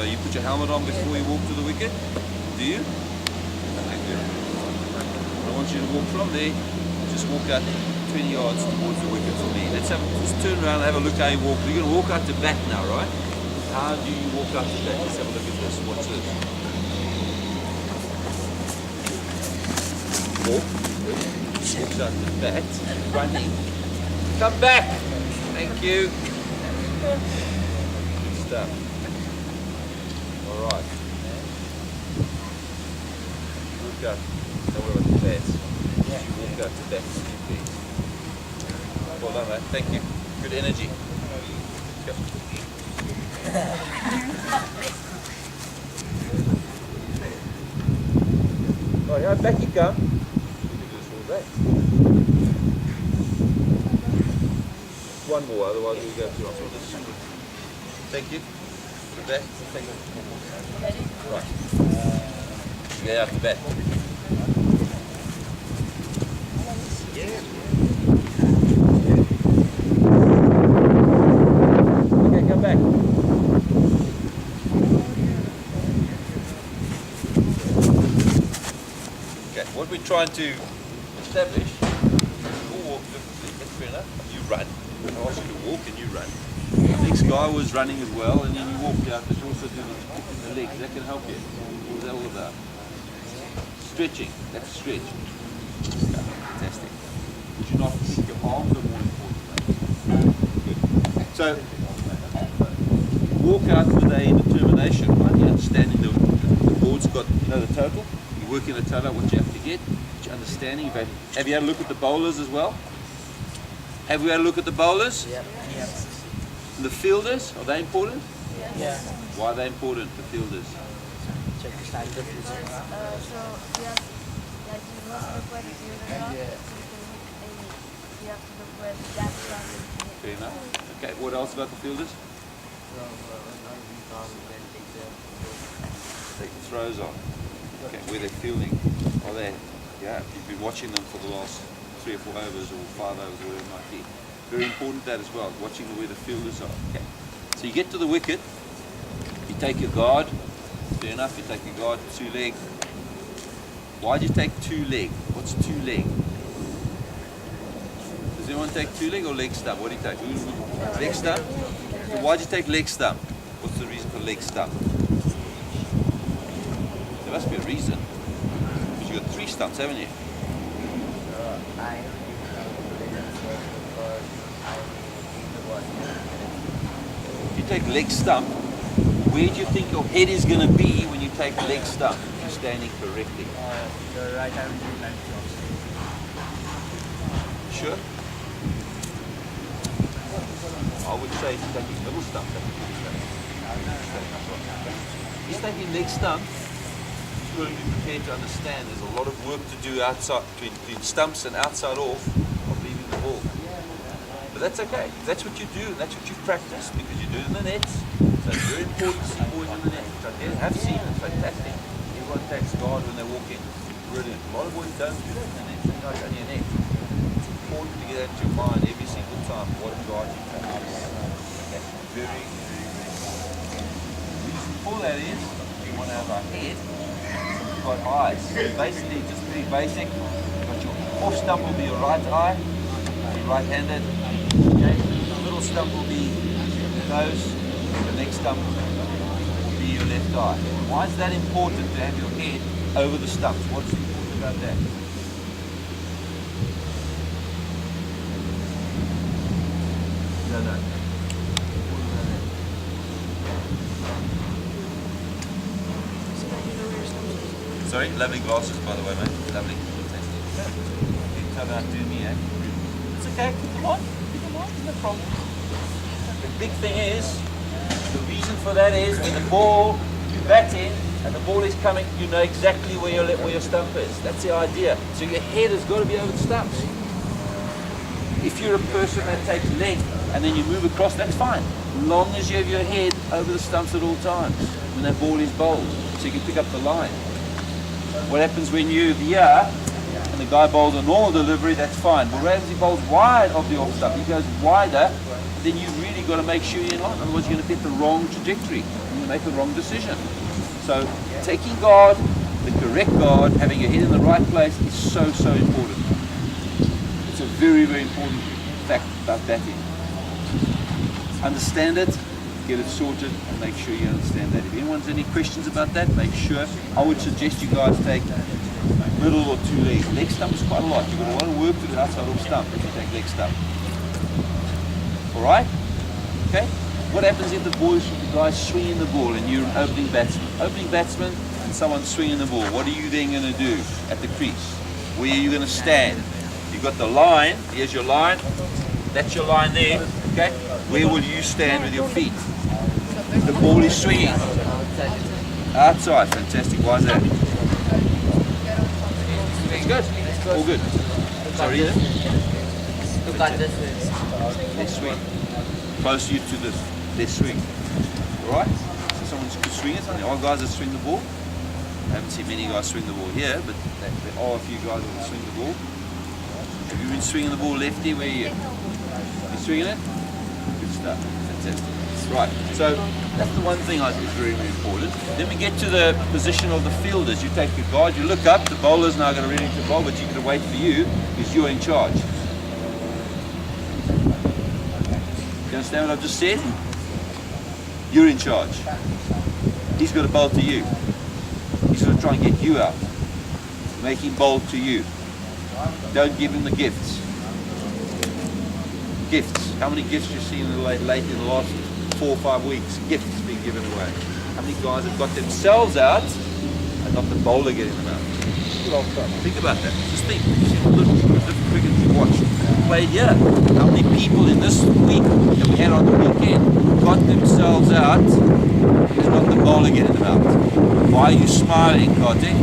So you put your helmet on before you walk to the wicket? Do you? Okay, good. I want you to walk from there, just walk out 20 yards towards the wicket for me. Let's just turn around and have a look how you walk. You're going to walk out to bat now, right? How do you walk out to bat? Let's have a look at this. Watch this. Walk. Walks out to bat. Running. Come back. Thank you. Good stuff. All right. Walk out. Don't worry about the bats. You walk out to bat. Please. Well done, mate. Thank you. Good energy. Yep. Right, yeah, back you come. We can do this all day. One more, otherwise we'll go too long. Thank you. The back. Thank you. Right. Get out the back. Okay, come back. Okay, what we're trying to establish, you walk, that's fair enough, you run. I ask you to walk and you run. The next guy was running as well, and then you walk out, but you also do the legs. That can help you. What was that all about? Stretching. That's a stretch. Okay, fantastic. Would you not think your arms are more important? Good. So, walk out with a determination, right? You're understanding the board's got, the total. You're working the total, what you have to get. You're understanding. Have you had a look at the bowlers as well? Have we had a look at the bowlers? Yeah. The fielders, are they important? Yeah. Why are they important, the fielders? Check the standard. So we have, like, you must look where the fielder are, so you have to look where the bats are. Fair enough. Okay, what else about the fielders? Take the throws on. Okay, where they're fielding. Are they, you've been watching them for the last 3 or 4 overs or 5 overs or whatever it might be. Very important that as well, watching where the fielders are. Okay. So you get to the wicket, you take your guard, fair enough, you take your guard 2 leg. Why do you take 2 leg? What's 2 leg? Does anyone take 2 leg or leg stump? What do you take? Leg stump? So why do you take leg stump? What's the reason for leg stump? There must be a reason. Because you've got 3 stumps, haven't you? If you take leg stump, where do you think your head is going to be when you take leg stump? If you're standing correctly. The right hand left Sure? I would say if you're taking middle stump, that's a good stump. If you're taking leg stump, you've got to be prepared to understand there's a lot of work to do outside, between stumps and outside off of leaving the ball. But that's okay. That's what you do, and that's what you practice, because you do it in the nets. So it's very important to see boys in the net, which I have seen. It's fantastic. Everyone takes guard when they're walking. Brilliant. A lot of boys don't do that in the net. Sometimes only a net. It's important to get that into your mind every single time. What guard you take. Okay. Very, very, very important. The reason for that is we want to have our head. We've got eyes. So basically, just very basic. You've got your off stump will be your right eye. You're right-handed. Okay. The middle stump will be your nose. The next stump will be your left eye. Why is that important to have your head over the stumps? What's important about that? No. Sorry, lovely glasses by the way, mate. Lovely. Fantastic. You come out to me, eh? It's okay, come on, no problem. The big thing is, the reason for that is when the ball, you bat in, and the ball is coming, you know exactly where your stump is. That's the idea. So your head has got to be over the stumps. If you're a person that takes leg and then you move across, that's fine. Long as you have your head over the stumps at all times when that ball is bowled, so you can pick up the line. What happens when you're here and the guy bowls a normal delivery, that's fine. But whereas he bowls wide of the off stump, he goes wider, then you've really got to make sure you're in line, otherwise you're going to get the wrong trajectory. you make a wrong decision. So taking guard, the correct guard, having your head in the right place is so important. It's a very important fact about batting. Understand it, get it sorted, and make sure you understand that. If anyone's any questions about that, make sure. I would suggest you guys take middle or two legs. Leg stump is quite a lot. You've got a lot of work to do outside of stump if you take leg stump. Alright? Okay? What happens if the guy's swinging the ball and you're an opening batsman? Opening batsman and someone's swinging the ball. What are you then going to do at the crease? Where are you going to stand? You've got the line. Here's your line. That's your line there. Okay? Where will you stand with your feet? The ball is swinging. Outside. Fantastic. Why is that? Good. All good. Sorry. Look at this. Let's swing. Close you to this. Let's swing. Alright? So someone's swinging it. There are guys that swing the ball. I haven't seen many guys swing the ball here, but there are a few guys that will swing the ball. Have you been swinging the ball lefty? Where are you? You swinging it? Good stuff. Fantastic. Right, so that's the one thing I think is very important. Then we get to the position of the fielders. You take your guard, you look up, the bowler's now going to ready to bowl, but you're going to wait for you because you're in charge. You understand what I've just said? You're in charge. He's got to bowl to you. He's going to try and get you out. Make him bowl to you. Don't give him the gifts. Gifts. How many gifts you've seen late in the last 4 or 5 weeks? Gifts being given away. How many guys have got themselves out and not the bowler getting them out? Think about that. Just think. See what little different cricket you watched. Played here. How many people in this week that we had on the weekend got themselves out and not the bowler getting them out? Why are you smiling, Kartik?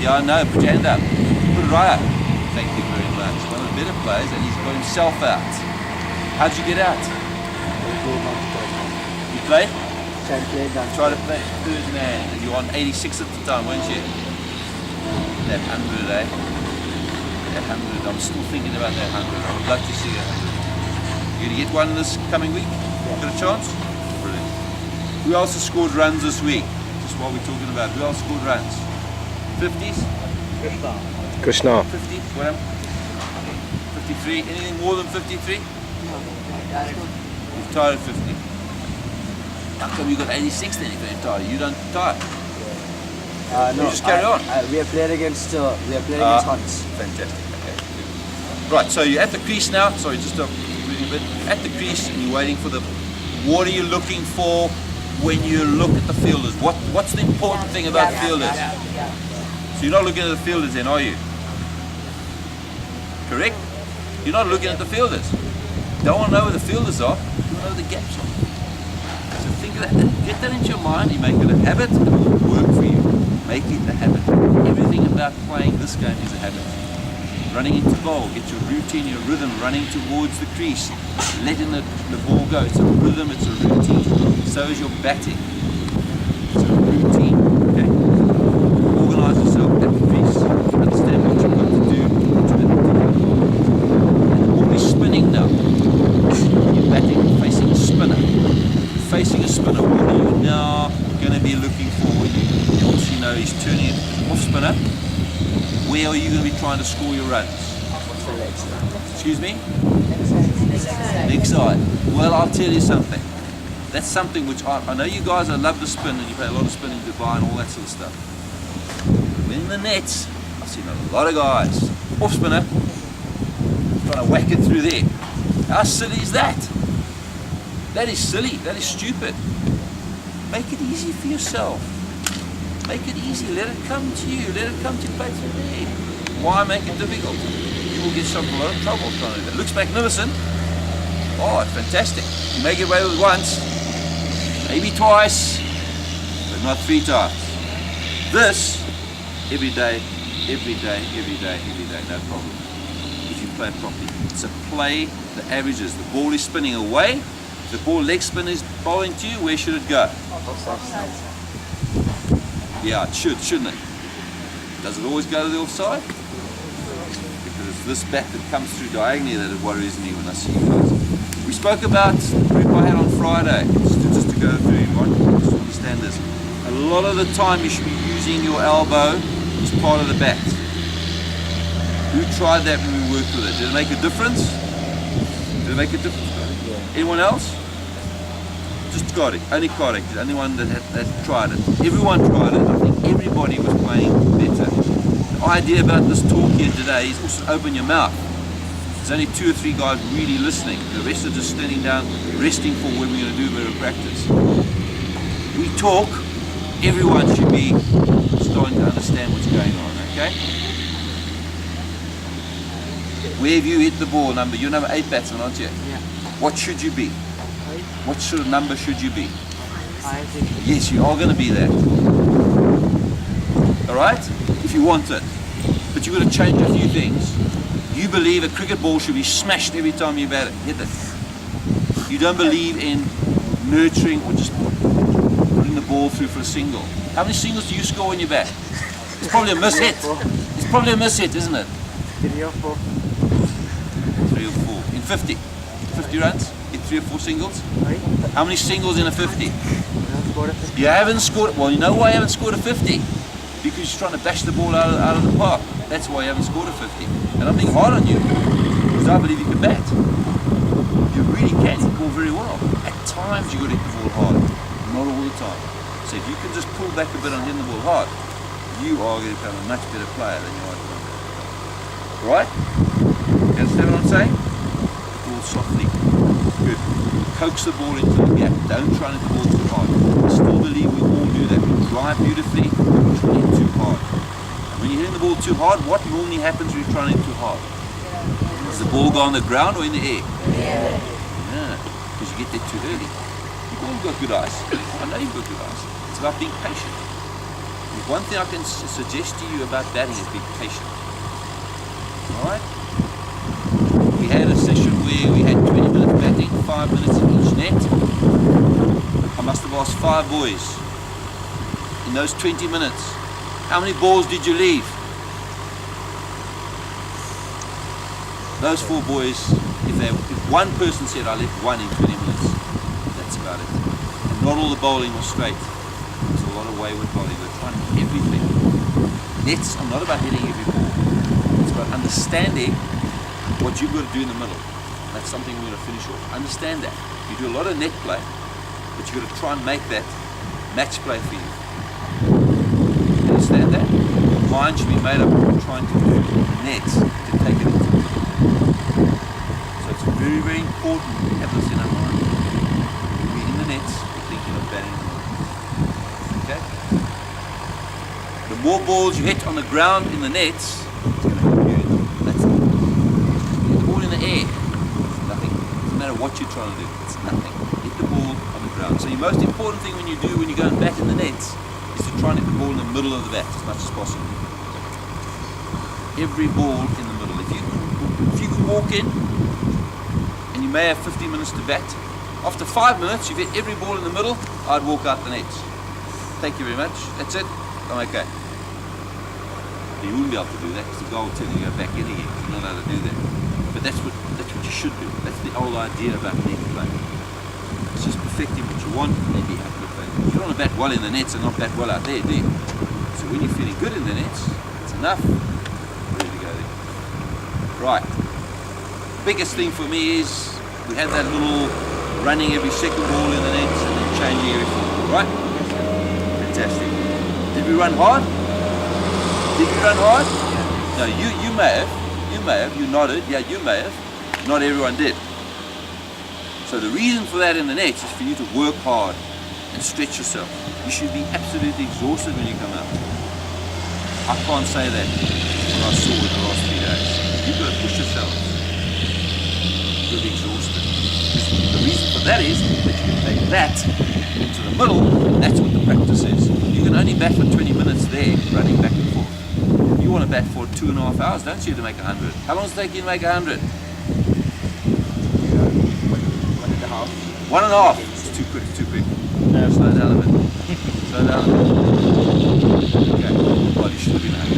Yeah, I know. Put your hand up. Put it right up. Thank you very much. One of the better players, and he's got himself out. How'd you get out? You played? Try to play third man, and you were on 86 at the time, weren't you? That 100, eh? That 100, I'm still thinking about that 100. I would love to see that 100. You gonna get one this coming week? Got a chance? Brilliant. Who else has scored runs this week? Just what we're talking about. Who else scored runs? 50s? Krishna. 50? What happened? 53? Anything more than 53? You've tired at 50. How come you got 86 then if you're tired? You don't tire. No, you just carry on. We are playing against Hunts. Fantastic. Okay. Right, so you're at the crease now. Sorry, just a really bit. At the crease and you're waiting for the... What are you looking for when you look at the fielders? What's the important thing about fielders? So you're not looking at the fielders then, are you? Correct? You're not looking at the fielders. Don't want to know where the fielders are. You want to know where the gaps are. So think of that. Get that into your mind. You make it a habit. It will work for you. Make it a habit. Everything about playing this game is a habit. Running into bowl. Get your routine, your rhythm. Running towards the crease. Letting the ball go. It's a rhythm. It's a routine. So is your batting. It's a routine. Okay? Organize yourself at the crease. Understand what you've got to do. Spinning now. You're batting, facing a spinner. Facing a spinner. What are you now going to be looking for when you obviously know he's turning it off spinner? Where are you going to be trying to score your runs? Excuse me? Next side. Well, I'll tell you something. That's something which I know you guys love to spin and you play a lot of spin in Dubai and all that sort of stuff. When in the nets, I've seen a lot of guys off spinner trying to whack it through there. How silly is that? That is silly. That is stupid. Make it easy for yourself. Make it easy. Let it come to you. Let it come to you. Play through there. Why make it difficult? You will get yourself in a lot of trouble trying to do that. Looks magnificent. Oh, it's fantastic. You make it away with once, maybe twice, but not 3 times. This, every day, every day, every day, every day, no problem. Play properly. So play the averages. The ball is spinning away. The ball leg spin is bowling to you. Where should it go? Yeah, it should, shouldn't it? Does it always go to the offside? Because it's this bat that comes through diagonally that it worries me when I see you guys. We spoke about the group I had on Friday, just to go through, right? Just to understand this. A lot of the time you should be using your elbow as part of the bat. Who tried that when we worked with it? Did it make a difference? Did it make a difference? Anyone else? Just Kartik, only Kartik, the only one that tried it. Everyone tried it. I think everybody was playing better. The idea about this talk here today is also open your mouth. There's only 2 or 3 guys really listening. The rest are just standing down, resting for when we're going to do a bit of practice. We talk, everyone should be starting to understand what's going on, okay? Where have you hit the ball number? You're number 8 batsman, aren't you? Yeah. What should you be? What sort of number should you be? I think. Yes, you are going to be that. Alright? If you want it. But you've got to change a few things. You believe a cricket ball should be smashed every time you bat it. Hit it. You don't believe in nurturing or just putting the ball through for a single. How many singles do you score when you bat? It's probably a miss hit. It's probably a miss hit, isn't it? 3 or 4. 3 or 4. In 50. 50 runs? Hit 3 or 4 singles? Right? How many singles in a 50? Scored a 50. You haven't scored. Well, you know why you haven't scored a 50? Because you're trying to bash the ball out of the park. That's why you haven't scored a 50. And I'm being hard on you because I believe you can bat. You really can hit the ball very well. At times you got to hit the ball hard, not all the time. So if you can just pull back a bit on hitting the ball hard, you are going to become a much better player than you are at the moment. Right? You understand what I'm saying? Ball softly. Good. Coax the ball into the gap. Don't try and hit the ball too hard. I still believe we all do that. We drive beautifully, we try and hit too hard. And when you're hitting the ball too hard, what normally happens when you're trying to hit too hard? Does the ball go on the ground or in the air? Yeah. Because you get there too early. You've all got good eyes. I know you've got good eyes. It's about being patient. And one thing I can suggest to you about batting is being patient. Alright? We had a session where we had 20 minutes batting, 5 minutes in each net. I must have asked 5 boys in those 20 minutes, how many balls did you leave? Those 4 boys, if one person said I left 1 in 20 minutes, that's about it. And not all the bowling was straight. There's a lot of wayward bowling. We're trying to hit everything. Nets are not about hitting every ball. It's about understanding what you've got to do in the middle. That's something we're going to finish off. Understand that. You do a lot of net play, but you've got to try and make that match play for you. Understand that? Your mind should be made up of trying to do nets to take it into the middle. So it's very, very important we have this in our mind. When we're in the nets, we're thinking of batting. Okay? The more balls you hit on the ground in the nets, it's going to help you. That's it. Hit the ball in the air. It's nothing. It doesn't matter what you're trying to do. It's nothing. Hit the ball on the ground. So the most important thing when you go and bat in the nets is to try and hit the ball in the middle of the bat as much as possible. Every ball in the middle. If you can walk in and you may have 15 minutes to bat, after 5 minutes you've hit every ball in the middle, I'd walk out the nets. Thank you very much. That's it. I'm okay. You wouldn't be able to do that because the goal will tell you to go back in again. You're not allowed to do that. But that's what you should do. That's the whole idea about net play. It's just perfecting what you want and then be happy with it. You don't want to bat well in the nets and not bat well out there, do you? So when you're feeling good in the nets, it's enough. Ready to go there. Right. Biggest thing for me is we had that little running every second ball in the nets and then changing everything. Right? Fantastic. Did we run hard? Did you run hard? No, you may have, you nodded, yeah, you may have. Not everyone did. So the reason for that in the nets is for you to work hard and stretch yourself. You should be absolutely exhausted when you come out. I can't say that what I saw in the last 3 days. You've got to push yourself. You've got to be exhausted. The reason for that is that you can take that into the middle, and that's what the practice is. You can only bat for 20 minutes there, running back and forth. You want to bat for 2.5 hours, don't you, to make 100? How long does it take you to make 100? 1.5. 1.5. It's too quick, too quick. No, slow down a bit. Slow down a bit. Okay. Well, you should have been 100.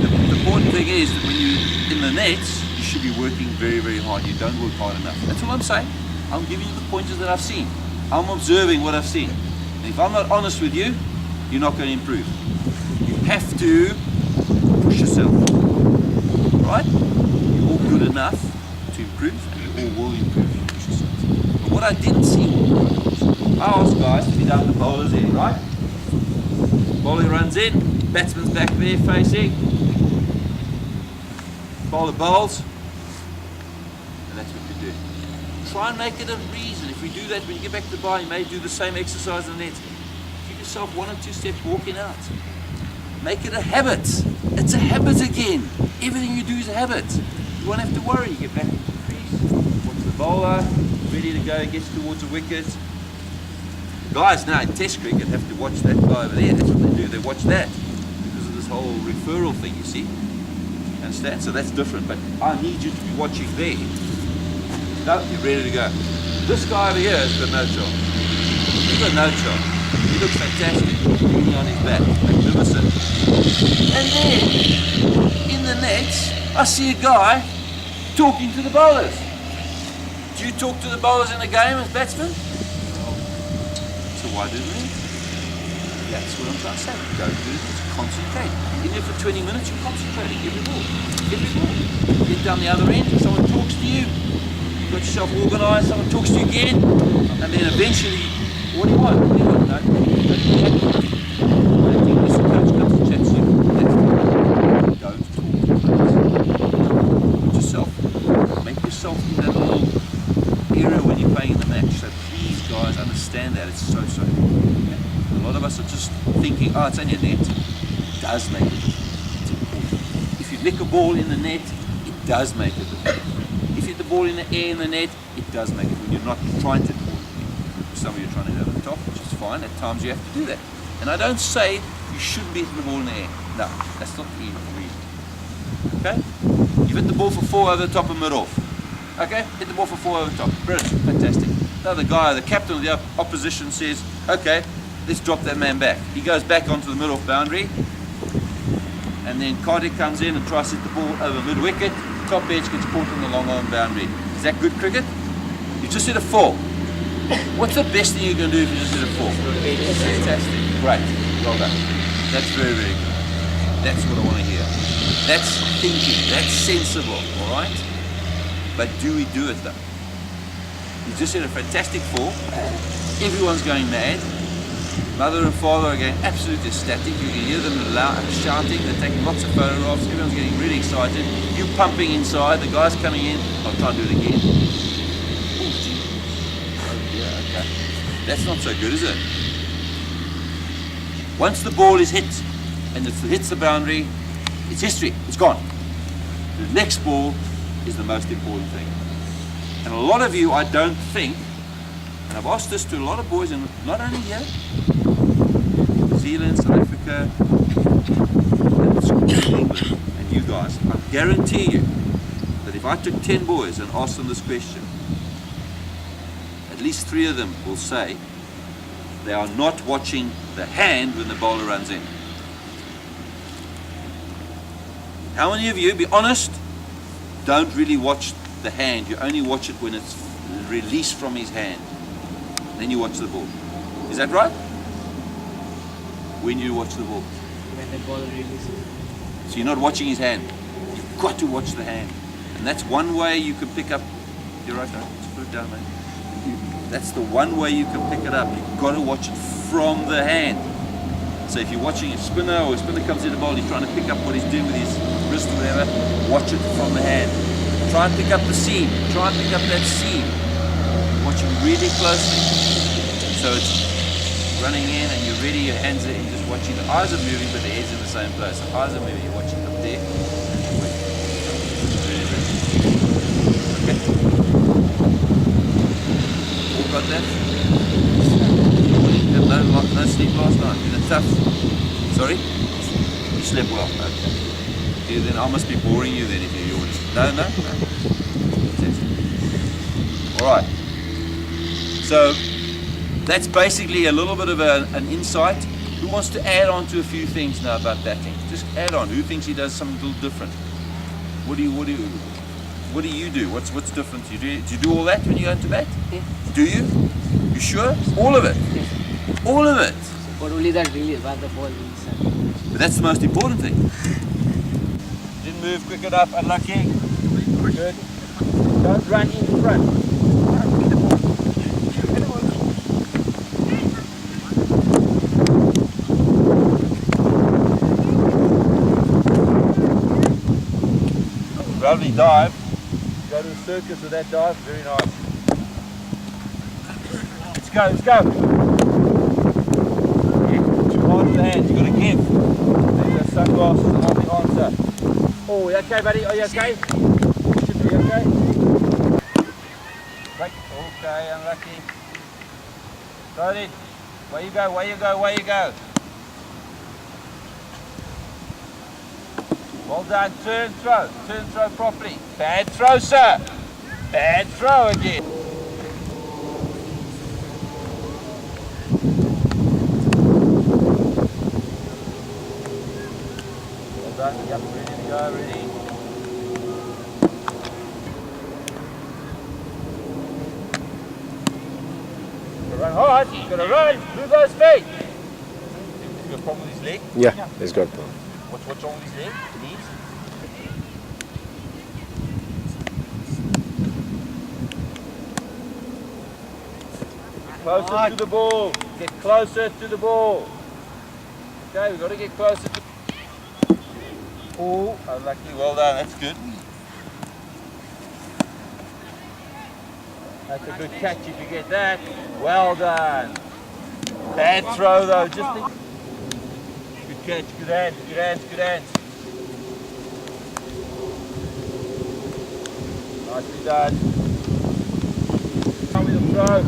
The important thing is that when you're in the nets, you should be working very, very hard. You don't work hard enough. That's all I'm saying. I'm giving you the pointers that I've seen. I'm observing what I've seen. And if I'm not honest with you, you're not going to improve. You have to push yourself. Right? You're all good enough to improve, and you all will improve if you push yourself. But what I didn't see, I asked guys to be down the bowler's end, right? Bowler runs in, batsman's back there facing. Bowler bowls, and that's what you do. Try and make it a reason. If we do that, when you get back to the bar, you may do the same exercise in the net. Give yourself 1 or 2 steps walking out. Make it a habit. It's a habit again. Everything you do is a habit. You won't have to worry. You get back to the crease, watch the bowler, ready to go, gets towards the wicket. Guys now in Test cricket have to watch that guy over there. That's what they do. They watch that because of this whole referral thing, you see. Understand? So that's different. But I need you to be watching there. No, you're ready to go. This guy over here has got no chance. He's got no chance. He looks fantastic. Leaning on his back. Magnificent. And then, in the nets, I see a guy talking to the bowlers. Do you talk to the bowlers in the game as batsmen? So why didn't we? That's what I'm trying to say. Don't do it. Just concentrate. In there for 20 minutes, you're concentrating. Every ball. Every ball. Get down the other end. Someone talks to you. You've got yourself organised. Someone talks to you again. And then eventually, what do you want? What do you want? No, don't do that. I think this coach comes to chat to you. Don't talk. Put yourself. Make yourself in that little area when you're playing in the match. So please, guys, understand that. It's so important. A lot of us are just thinking, oh, it's only a net. It does make a difference. It's important. If you lick a ball in the net, it does make a difference. If you hit the ball in the air in the net, it does make it when you're not trying to do it. Some of you are trying to hit it over the top, which is fine. At times you have to do that. And I don't say you shouldn't be hitting the ball in the air. No, that's not the reason. Okay? You've hit the ball for 4 over the top and mid-off. Okay? Hit the ball for 4 over the top. Brilliant. Fantastic. Now the guy, the captain of the opposition says, okay, let's drop that man back. He goes back onto the middle boundary, and then Kartik comes in and tries to hit the ball over mid-wicket. Top edge gets caught on the long arm boundary. Is that good cricket? You just hit a 4. What's the best thing you can do if you just hit a 4? Fantastic. Great. Well done. That's very, very good. That's what I want to hear. That's thinking. That's sensible. All right? But do we do it though? You just hit a fantastic 4. Everyone's going mad. Mother and father are getting absolutely ecstatic. You can hear them loud, shouting. They're taking lots of photographs. Everyone's getting really excited. You pumping inside. The guy's coming in. I'll try and do it again. Oh, gee. Oh, yeah, okay. That's not so good, is it? Once the ball is hit and it hits the boundary, it's history. It's gone. The next ball is the most important thing. And a lot of you, I don't think, and I've asked this to a lot of boys, and not only here, New Zealand, South Africa, and England, and you guys, I guarantee you that if I took 10 boys and asked them this question, at least 3 of them will say they are not watching the hand when the bowler runs in. How many of you, be honest, don't really watch the hand? You only watch it when it's released from his hand. Then you watch the ball. Is that right? When you watch the ball. When the ball releases. So you're not watching his hand. You've got to watch the hand. And that's one way you can pick up. You're right, no? Just put it down, mate. That's the one way you can pick it up. You've got to watch it from the hand. So if you're watching a spinner, or a spinner comes in the ball, he's trying to pick up what he's doing with his wrist or whatever, watch it from the hand. Try and pick up the seam. Try and pick up that seam. Watch it really closely. So it's running in and you're ready, your hands are in, just watching. The eyes are moving, but the head's in the same place. The eyes are moving, you're watching up there. Really, really. Okay. All got that? You had no sleep last night? Been a tough? Sorry? You slept well? Okay. Yeah, then I must be boring you then if you're yawning. No? Alright. So, that's basically a little bit of an insight. Who wants to add on to a few things now about batting? Just add on. Who thinks he does something a little different? What do you? what do you do? What's different? Do you do all that when you go into bat? Yes. Do you? You sure? All of it? Yes. All of it? But only that really where the ball is. But that's the most important thing. Didn't move quick enough, unlucky. Good. Don't run in front. Lovely dive. Go to the circus with that dive. Very nice. Let's go, let's go. Too hard with the hands. You've got to give. Maybe those sunglasses are not the answer. Oh, you okay, buddy? Are you okay? Should be okay. Right. Okay, unlucky. Go in. Where you go, where you go, where you go. Well done, turn throw properly. Bad throw, sir. Bad throw again. Well done, yep, ready to go, ready. Gotta run hard, gotta run, move those feet. He's got a problem with his leg? Yeah, he's got one. What's wrong with his leg? Knees? Closer to the ball. Get closer to the ball. Okay, we've got to get closer to. Oh, unlucky. Well done. That's good. That's a good catch if you get that. Well done. Bad throw though. Just think. Good catch. Good hands. Good hands. Good hands. Nicely done. Come with the throw.